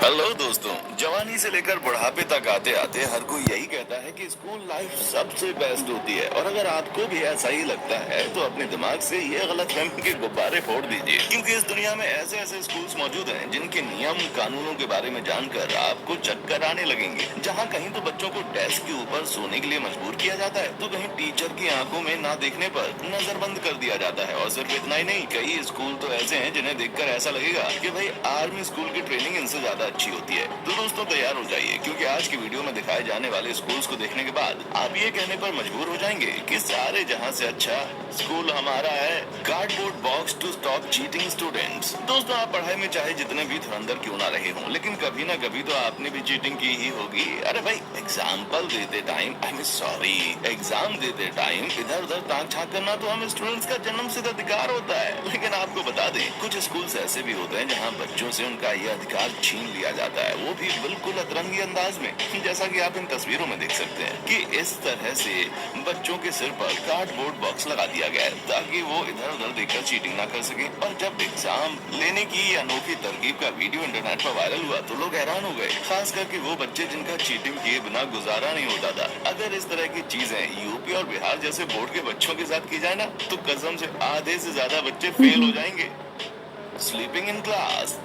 Hello दोस्तों, जवानी से लेकर बुढ़ापे तक आते आते हर कोई यही कहता है कि स्कूल लाइफ सबसे बेस्ट होती है। और अगर आपको भी ऐसा ही लगता है तो अपने दिमाग से ये गलतफहमी के गुब्बारे फोड़ दीजिए, क्योंकि इस दुनिया में ऐसे ऐसे स्कूल्स मौजूद हैं जिनके नियम कानूनों के बारे में जानकर आपको चक्कर आने लगेंगे। जहाँ कहीं तो बच्चों को डेस्क के ऊपर सोने के लिए मजबूर किया जाता है, तो कहीं टीचर की आंखों में ना देखने पर नजरबंद कर दिया जाता है। और सिर्फ इतना ही नहीं, कई स्कूल तो ऐसे हैं जिन्हें देखकर ऐसा लगेगा कि भाई आर्मी स्कूल की ट्रेनिंग इनसे ज्यादा अच्छी होती है। तो दोस्तों तैयार हो जाइए, क्योंकि आज की वीडियो में दिखाए जाने वाले स्कूल्स को देखने के बाद आप ये कहने पर मजबूर हो जाएंगे कि सारे जहां से अच्छा स्कूल हमारा है। Cardboard box to stop cheating students. दोस्तों, आप पढ़ाई में चाहे जितने भी धुरंधर क्यों ना रहे हों, लेकिन कभी ना कभी तो आपने भी चीटिंग की ही होगी। अरे भाई, एग्जाम्पल देते टाइम एग्जाम देते टाइम इधर उधर ताक झांक करना तो हम स्टूडेंट्स का जन्मसिद्ध अधिकार होता है। लेकिन आपको बता दें, कुछ स्कूल्स ऐसे भी होते हैं जहां बच्चों से उनका यह अधिकार छीन लिया जाता है, वो भी बिल्कुल अतरंगी अंदाज में। जैसा कि आप इन तस्वीरों में देख सकते हैं कि इस तरह से बच्चों के सिर पर कार्डबोर्ड बॉक्स लगा दिया गया है ताकि वो इधर उधर देखकर चीटिंग ना कर सके। और जब एग्जाम लेने की अनोखी तरकीब का वीडियो इंटरनेट पर वायरल हुआ तो लोग हैरान हो गए, खास करके वो बच्चे जिनका चीटिंग किए बिना गुजारा नहीं होता था। अगर इस तरह की चीजें यूपी और बिहार जैसे बोर्ड के बच्चों के साथ की जाए ना, तो कसम से आधे से ज्यादा बच्चे फेल हो जाएंगे। Sleeping in class.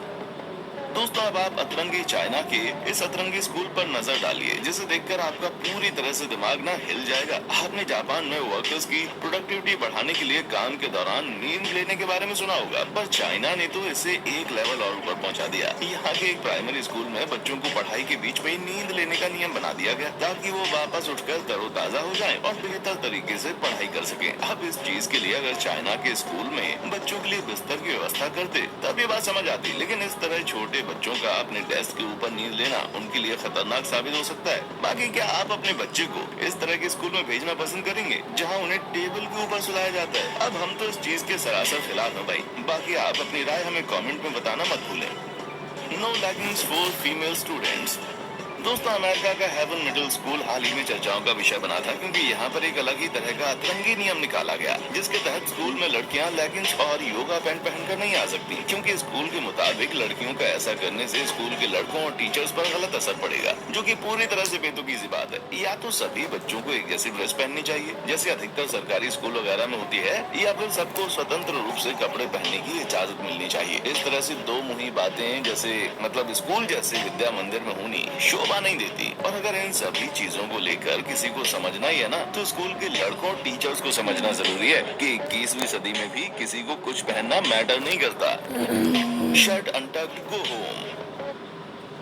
दोस्तों, अब आप अतरंगी चाइना के इस अतरंगी स्कूल पर नजर डालिए, जिसे देखकर आपका पूरी तरह से दिमाग ना हिल जाएगा। आपने जापान में वर्कर्स की प्रोडक्टिविटी बढ़ाने के लिए काम के दौरान नींद लेने के बारे में सुना होगा, पर चाइना ने तो इसे एक लेवल और ऊपर पहुंचा दिया। यहाँ के एक प्राइमरी स्कूल में बच्चों को पढ़ाई के बीच में नींद लेने का नियम बना दिया गया ताकि वो वापस उठकर तरोताजा हो जाएं और बेहतर तरीके से पढ़ाई कर सकें। अब इस चीज के लिए अगर चाइना के स्कूल में बच्चों के लिए बिस्तर की व्यवस्था करते तब ये बात समझ आती, लेकिन इस तरह छोटे बच्चों का अपने डेस्क के ऊपर नींद लेना उनके लिए खतरनाक साबित हो सकता है। बाकी क्या आप अपने बच्चे को इस तरह के स्कूल में भेजना पसंद करेंगे जहां उन्हें टेबल के ऊपर सुलाया जाता है? अब हम तो इस चीज के सरासर खिलाफ हैं भाई। बाकी आप अपनी राय हमें कमेंट में बताना मत भूलें। No leggings for female students. दोस्तों, अमेरिका का हेवन मिडिल स्कूल हाल ही में चर्चाओं का विषय बना था, क्योंकि यहाँ पर एक अलग ही तरह का अतरंगी नियम निकाला गया, जिसके तहत स्कूल में लड़कियाँ लेगिंग्स और योगा पैंट पहनकर नहीं आ सकती, क्योंकि स्कूल के मुताबिक लड़कियों का ऐसा करने से स्कूल के लड़कों और टीचर्स पर गलत असर पड़ेगा, जो कि पूरी तरह से बेतुकी सी बात है। या तो सभी बच्चों को एक जैसी ड्रेस पहननी चाहिए जैसे अधिकतर सरकारी स्कूल वगैरह में होती है, या फिर सबको स्वतंत्र रूप से कपड़े पहनने की इजाजत मिलनी चाहिए। इस तरह से दो मुही बातें जैसे स्कूल जैसे विद्या मंदिर में होनी शोभा नहीं देती। और अगर इन सभी चीजों को लेकर किसी को समझना ही है ना, तो स्कूल के लड़कों और टीचर्स को समझना जरूरी है कि 21वीं सदी में भी किसी को कुछ पहनना मैटर नहीं करता। Shirt untucked, go home.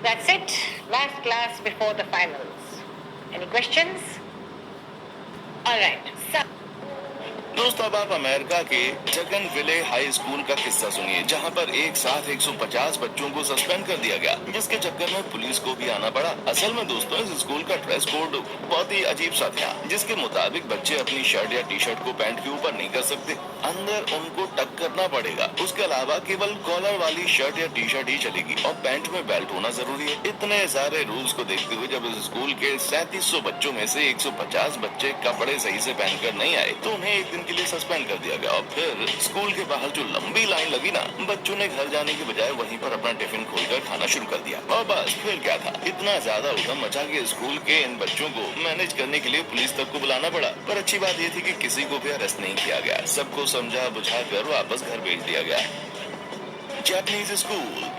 That's it. Last class before the finals. Any questions? All right. So. दोस्तों, अब आप अमेरिका के जगन विले हाई स्कूल का किस्सा सुनिए, जहां पर एक साथ 150 बच्चों को सस्पेंड कर दिया गया, जिसके चक्कर में पुलिस को भी आना पड़ा। असल में दोस्तों, इस स्कूल का ड्रेस कोड बहुत ही अजीब सा था, जिसके मुताबिक बच्चे अपनी शर्ट या टी शर्ट को पैंट के ऊपर नहीं कर सकते, अंदर उनको टक करना पड़ेगा। उसके अलावा केवल कॉलर वाली शर्ट या टी शर्ट ही चलेगी और पैंट में बेल्ट होना जरूरी है। इतने सारे रूल्स को देखते हुए जब इस स्कूल के 3700 बच्चों में से 150 बच्चे कपड़े सही से पहनकर नहीं आए, तो उन्हें एक दिन के लिए सस्पेंड कर दिया गया। और फिर स्कूल के बाहर जो लंबी लाइन लगी ना, बच्चों ने घर जाने के बजाय वहीं पर अपना टिफिन खोलकर खाना शुरू कर दिया। और बस फिर क्या था, इतना ज्यादा उधम मचा के स्कूल के इन बच्चों को मैनेज करने के लिए पुलिस तक को बुलाना पड़ा। पर अच्छी बात यह थी कि किसी को भी अरेस्ट नहीं किया गया, सबको समझा बुझा कर वापस घर भेज दिया गया। Japanese school.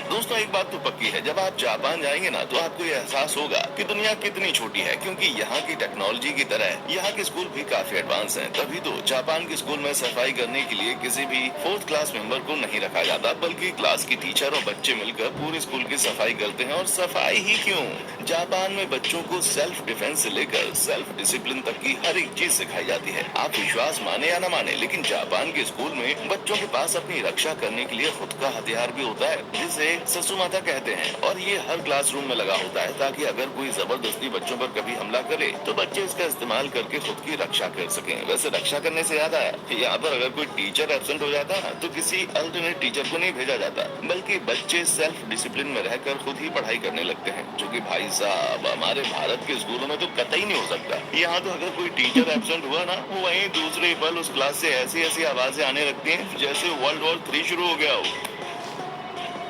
दोस्तों, एक बात तो पक्की है, जब आप जापान जाएंगे ना, तो आपको ये एहसास होगा कि दुनिया कितनी छोटी है, क्योंकि यहाँ की टेक्नोलॉजी की तरह यहाँ के स्कूल भी काफी एडवांस हैं। तभी तो जापान के स्कूल में सफाई करने के लिए किसी भी 4th क्लास मेंबर को नहीं रखा जाता, बल्कि क्लास की टीचर और बच्चे मिलकर पूरे स्कूल की सफाई करते हैं। और सफाई ही क्यों, जापान में बच्चों को सेल्फ डिफेंस से लेकर सेल्फ डिसिप्लिन तक की हर एक चीज सिखाई जाती है। आप विश्वास माने या न माने, लेकिन जापान के स्कूल में बच्चों के पास अपनी रक्षा करने के लिए खुद का हथियार भी होता है, जिसे ससुमाता कहते हैं। और ये हर क्लासरूम में लगा होता है, ताकि अगर कोई जबरदस्ती बच्चों पर कभी हमला करे तो बच्चे इसका इस्तेमाल करके खुद की रक्षा कर सकें। वैसे रक्षा करने से याद आया, यहाँ पर अगर कोई टीचर एब्सेंट हो जाता है तो किसी अल्टरनेट टीचर को नहीं भेजा जाता, बल्कि बच्चे सेल्फ डिसिप्लिन में रहकर खुद ही पढ़ाई करने लगते हैं, जो कि भाई साहब हमारे भारत के स्कूलों में तो कतई नहीं हो सकता। यहाँ तो अगर कोई टीचर एब्सेंट हुआ ना, वहीं दूसरे पल उस क्लास से ऐसी ऐसी आवाजें आने लगती हैं जैसे वर्ल्ड वॉर 3 शुरू हो गया हो।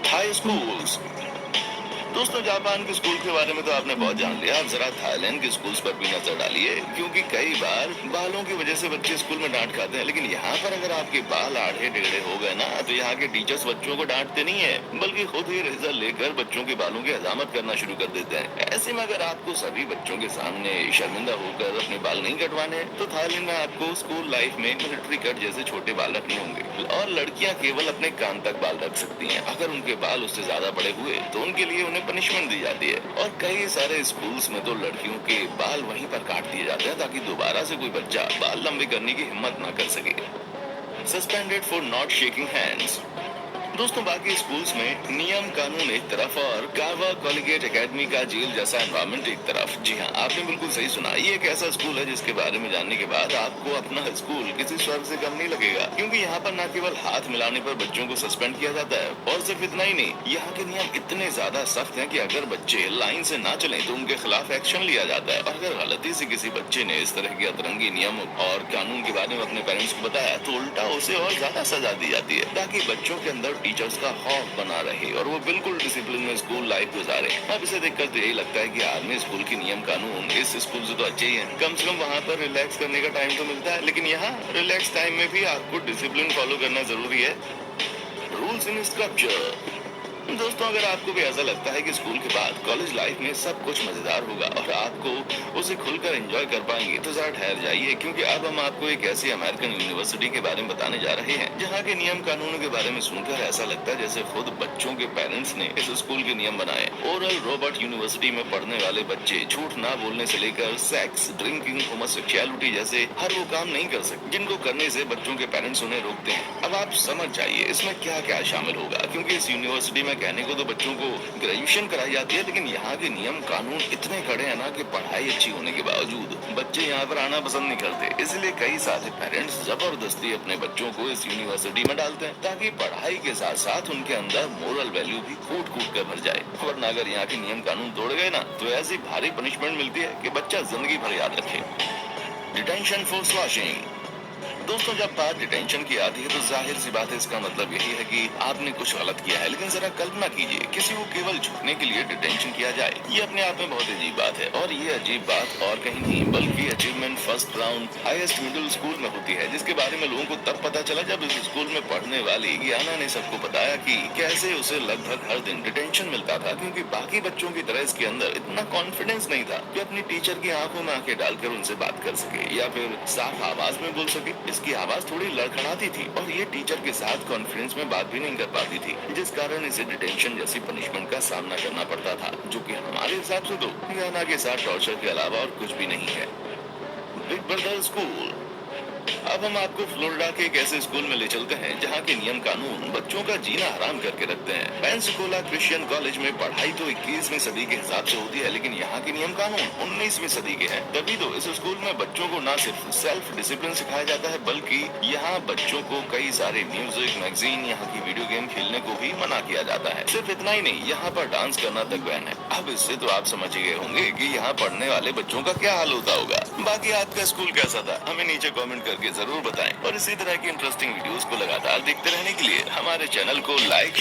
High schools. दोस्तों, जापान के स्कूल के बारे में तो आपने बहुत जान लिया। अब जरा थाईलैंड के स्कूल्स पर भी नजर डालिए, क्योंकि कई बार बालों की वजह से बच्चे स्कूल में डांट खाते हैं, लेकिन यहाँ पर अगर आपके बाल आड़े टेढ़े हो गए ना, तो यहाँ के टीचर्स बच्चों को डांटते नहीं है, बल्कि खुद ही रेजर लेकर बच्चों के बालों की हजामत करना शुरू कर देते हैं। ऐसे में अगर आपको सभी बच्चों के सामने शर्मिंदा होकर अपने बाल नहीं कटवाने, तो थाईलैंड में आपको स्कूल लाइफ में मिलिट्री कट जैसे छोटे बाल रखने होंगे, और लड़कियां केवल अपने कान तक बाल रख सकती हैं। अगर उनके बाल उससे ज्यादा बड़े हुए तो उनके लिए उन्हें पनिशमेंट दी जाती है, और कई सारे स्कूल्स में तो लड़कियों के बाल वहीं पर काट दिए जाते हैं, ताकि दोबारा से कोई बच्चा बाल लंबे करने की हिम्मत ना कर सके। Suspended for not shaking hands. दोस्तों, बाकी स्कूल्स में नियम कानून एक तरफ और कावा कॉलेजिएट एकेडमी का जेल जैसा एनवायरनमेंट एक तरफ। जी हाँ, आपने बिल्कुल सही सुना। ये एक ऐसा स्कूल है जिसके बारे में जानने के बाद आपको अपना स्कूल किसी स्वर्ग से कम नहीं लगेगा, क्योंकि यहाँ पर न केवल हाथ मिलाने पर बच्चों को सस्पेंड किया जाता है, और सिर्फ इतना ही नहीं, यहाँ के नियम इतने ज्यादा सख्त हैं कि अगर बच्चे लाइन से ना चले तो उनके खिलाफ एक्शन लिया जाता है। और अगर गलती से किसी बच्चे ने इस तरह के अतरंगी नियम और कानून के बारे में अपने पेरेंट्स को बताया, तो उल्टा उसे और ज्यादा सजा दी जाती है, ताकि बच्चों के अंदर टीचर्स का खौफ बना रहे और वो बिल्कुल डिसिप्लिन में स्कूल लाइफ गुजारे। अब इसे देखकर तो यही लगता है कि आर्मी स्कूल के नियम कानून इस स्कूल से तो अच्छे ही हैं। कम से कम वहाँ पर रिलैक्स करने का टाइम तो मिलता है, लेकिन यहाँ रिलैक्स टाइम में भी आपको डिसिप्लिन फॉलो करना जरूरी है। Rules in structure. दोस्तों, अगर आपको भी ऐसा लगता है कि स्कूल के बाद कॉलेज लाइफ में सब कुछ मजेदार होगा और आपको उसे खुलकर एंजॉय कर पाएंगे, तो जरा ठहर जाइए, क्योंकि अब हम आपको एक ऐसी अमेरिकन यूनिवर्सिटी के बारे में बताने जा रहे हैं जहाँ के नियम कानूनों के बारे में सुनकर ऐसा लगता है जैसे खुद बच्चों के पेरेंट्स ने इस स्कूल के नियम बनाए। ओरल रॉबर्ट यूनिवर्सिटी में पढ़ने वाले बच्चे झूठ ना बोलने से लेकर सेक्स, ड्रिंकिंग, होमोसेक्सुअलिटी जैसे हर वो काम नहीं कर सकते जिनको करने से बच्चों के पेरेंट्स उन्हें रोकते हैं। अब आप समझ जाइए इसमें क्या क्या शामिल होगा, क्योंकि इस यूनिवर्सिटी में कहने को तो बच्चों को ग्रेजुएशन कराई जाती है, लेकिन यहाँ के नियम कानून इतने कड़े हैं ना कि पढ़ाई अच्छी होने के बावजूद बच्चे यहाँ पर आना पसंद नहीं करते। इसलिए कई सारे पेरेंट्स जबरदस्ती अपने बच्चों को इस यूनिवर्सिटी में डालते हैं, ताकि पढ़ाई के साथ साथ उनके अंदर मोरल वैल्यू भी कूट कूट कर भर जाए। वरना अगर यहाँ के नियम कानून तोड़ गए ना, तो ऐसी भारी पनिशमेंट मिलती है कि बच्चा जिंदगी भर याद रखे। Detention for sloshing. दोस्तों, जब बात डिटेंशन की आती है तो जाहिर सी बात है, इसका मतलब यही है कि आपने कुछ गलत किया है। लेकिन जरा कल्पना कीजिए किसी को केवल झुकने के लिए डिटेंशन किया जाए। ये अपने आप में बहुत अजीब बात है, और ये अजीब बात और कहीं नहीं बल्कि achievement first round highest middle school में होती है, जिसके बारे में लोगों को तब पता चला जब इस स्कूल में पढ़ने वाली गियाना ने सबको बताया कि कैसे उसे लगभग हर दिन डिटेंशन मिलता था, क्योंकि बाकी बच्चों की तरह इसके अंदर इतना कॉन्फिडेंस नहीं था कि अपनी टीचर की आंखों में आंखें डालकर उनसे बात कर सके या फिर साफ आवाज में बोल सके। इसकी आवाज थोड़ी लड़खड़ाती थी और ये टीचर के साथ कॉन्फ्रेंस में बात भी नहीं कर पाती थी, जिस कारण इसे डिटेंशन जैसी पनिशमेंट का सामना करना पड़ता था, जो कि हमारे हिसाब से तो गियाना के साथ टॉर्चर के अलावा और कुछ भी नहीं है। Big brother school. अब हम आपको फ्लोरिडा के एक ऐसे स्कूल में ले चलते हैं जहाँ के नियम कानून बच्चों का जीना हराम करके रखते हैं। पेंसकोला क्रिश्चियन कॉलेज में पढ़ाई तो 21वीं सदी के हिसाब से होती है, लेकिन यहाँ के नियम कानून 19वीं सदी के हैं। तभी तो इस स्कूल में बच्चों को न सिर्फ सेल्फ डिसिप्लिन सिखाया जाता है, बल्कि यहाँ बच्चों को कई सारे म्यूजिक, मैगजीन, यहाँ की वीडियो गेम खेलने को भी मना किया जाता है। सिर्फ इतना ही नहीं, यहाँ पर डांस करना तक बैन है। अब इससे तो आप समझ गए होंगे कि यहाँ पढ़ने वाले बच्चों का क्या हाल होता होगा। बाकी आपका स्कूल कैसा था, हमें नीचे कमेंट करके जरूर बताएं, और इसी तरह की इंटरेस्टिंग वीडियोस को लगातार देखते रहने के लिए हमारे चैनल को लाइक,